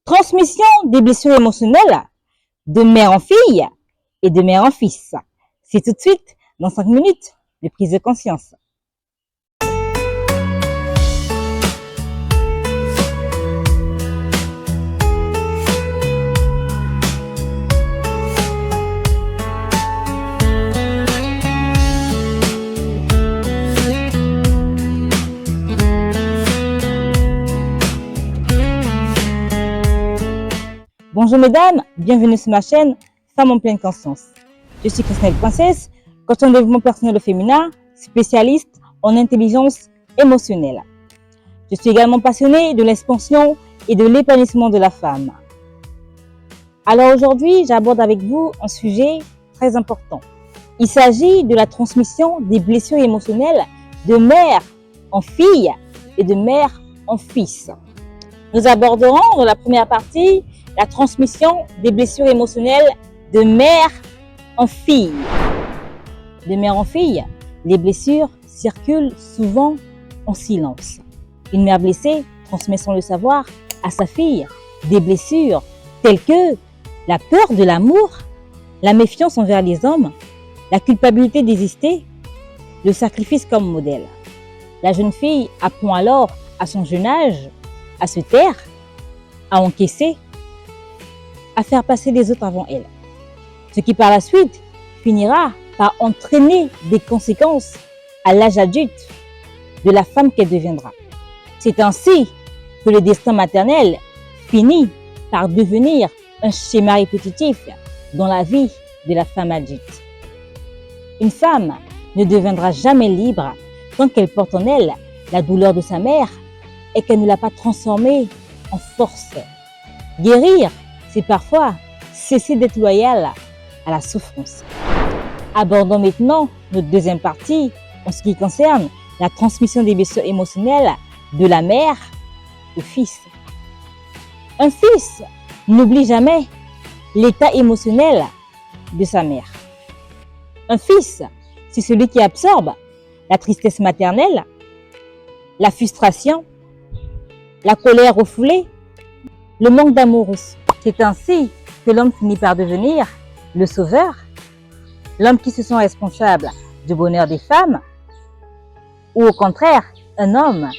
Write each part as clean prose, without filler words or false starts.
Transmission des blessures émotionnelles de mère en fille et de mère en fils. C'est tout de suite dans 5 minutes de prise de conscience. Bonjour mesdames, bienvenue sur ma chaîne Femmes en pleine conscience. Je suis Christelle Princesse, coach en développement personnel au féminin, spécialiste en intelligence émotionnelle. Je suis également passionnée de l'expansion et de l'épanouissement de la femme. Alors aujourd'hui, j'aborde avec vous un sujet très important. Il s'agit de la transmission des blessures émotionnelles de mère en fille et de mère en fils. Nous aborderons dans la première partie la transmission des blessures émotionnelles de mère en fille. De mère en fille, les blessures circulent souvent en silence. Une mère blessée transmet sans le savoir à sa fille des blessures telles que la peur de l'amour, la méfiance envers les hommes, la culpabilité d'exister, le sacrifice comme modèle. La jeune fille apprend alors à son jeune âge à se taire, à encaisser, à faire passer les autres avant elle. Ce qui par la suite finira par entraîner des conséquences à l'âge adulte de la femme qu'elle deviendra. C'est ainsi que le destin maternel finit par devenir un schéma répétitif dans la vie de la femme adulte. Une femme ne deviendra jamais libre tant qu'elle porte en elle la douleur de sa mère et qu'elle ne l'a pas transformée en force. Guérir, c'est parfois cesser d'être loyal à la souffrance. Abordons maintenant notre deuxième partie en ce qui concerne la transmission des blessures émotionnelles de la mère au fils. Un fils n'oublie jamais l'état émotionnel de sa mère. Un fils, c'est celui qui absorbe la tristesse maternelle, la frustration, la colère refoulée, le manque d'amour reçu. C'est ainsi que l'homme finit par devenir le sauveur, l'homme qui se sent responsable du bonheur des femmes, ou au contraire, un homme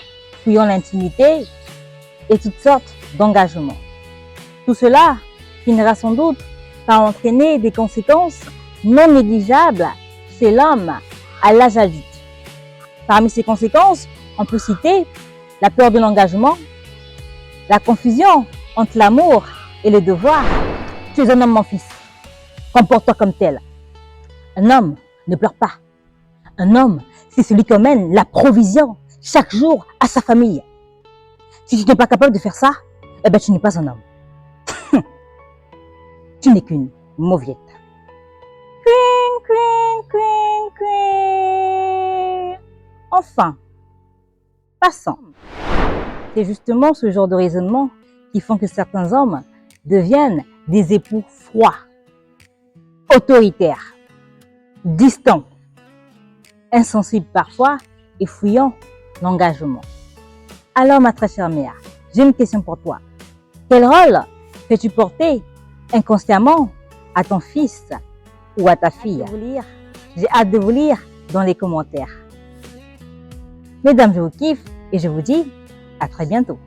fuyant l'intimité et toutes sortes d'engagements. Tout cela finira sans doute par entraîner des conséquences non négligeables chez l'homme à l'âge adulte. Parmi ces conséquences, on peut citer la peur de l'engagement, la confusion entre l'amour et le devoir. Tu es un homme, mon fils. Comporte-toi comme tel. Un homme ne pleure pas. Un homme, c'est celui qui emmène la provision chaque jour à sa famille. Si tu n'es pas capable de faire ça, eh ben tu n'es pas un homme. Tu n'es qu'une mauviette. Enfin, passons. C'est justement ce genre de raisonnement qui font que certains hommes deviennent des époux froids, autoritaires, distants, insensibles parfois et fuyant l'engagement. Alors ma très chère mère, j'ai une question pour toi. Quel rôle fais-tu porter inconsciemment à ton fils ou à ta fille? J'ai hâte de vous lire dans les commentaires. Mesdames, je vous kiffe et je vous dis à très bientôt.